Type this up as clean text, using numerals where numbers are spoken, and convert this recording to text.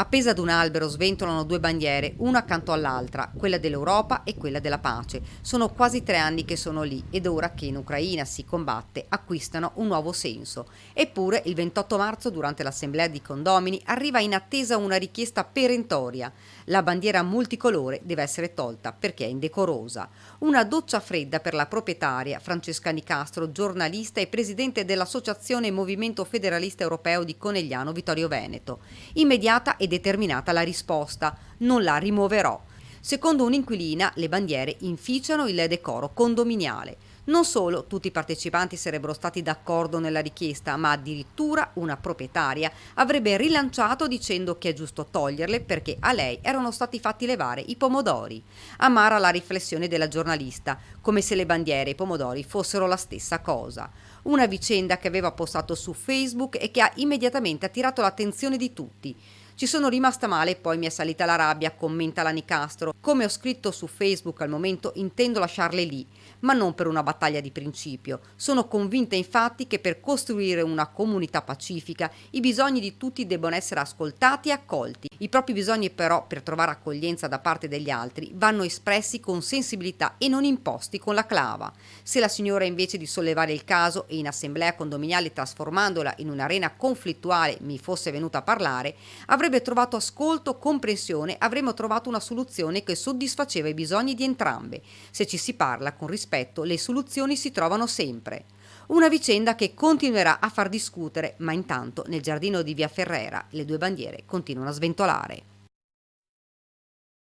Appesa ad un albero sventolano due bandiere, una accanto all'altra, quella dell'Europa e quella della pace. Sono quasi 3 anni che sono lì ed ora che in Ucraina si combatte acquistano un nuovo senso. Eppure il 28 marzo durante l'assemblea di condomini arriva in attesa una richiesta perentoria. La bandiera multicolore deve essere tolta perché è indecorosa. Una doccia fredda per la proprietaria Francesca Nicastro, giornalista e presidente dell'Associazione Movimento Federalista Europeo di Conegliano Vittorio Veneto. Immediata e determinata la risposta: non la rimuoverò. Secondo un'inquilina, le bandiere inficiano il decoro condominiale. Non solo tutti i partecipanti sarebbero stati d'accordo nella richiesta, ma addirittura una proprietaria avrebbe rilanciato dicendo che è giusto toglierle perché a lei erano stati fatti levare i pomodori. Amara la riflessione della giornalista, come se le bandiere e i pomodori fossero la stessa cosa. Una vicenda che aveva postato su Facebook e che ha immediatamente attirato l'attenzione di tutti. Ci sono rimasta male e poi mi è salita la rabbia, commenta la Nicastro. Come ho scritto su Facebook al momento intendo lasciarle lì, ma non per una battaglia di principio. Sono convinta infatti che per costruire una comunità pacifica i bisogni di tutti debbano essere ascoltati e accolti. I propri bisogni però, per trovare accoglienza da parte degli altri, vanno espressi con sensibilità e non imposti con la clava. Se la signora invece di sollevare il caso e in assemblea condominiale trasformandola in un'arena conflittuale mi fosse venuta a parlare, avrebbe trovato ascolto, comprensione, avremmo trovato una soluzione che soddisfaceva i bisogni di entrambe. Se ci si parla con rispetto, le soluzioni si trovano sempre. Una vicenda che continuerà a far discutere, ma intanto nel giardino di Via Ferrera le due bandiere continuano a sventolare.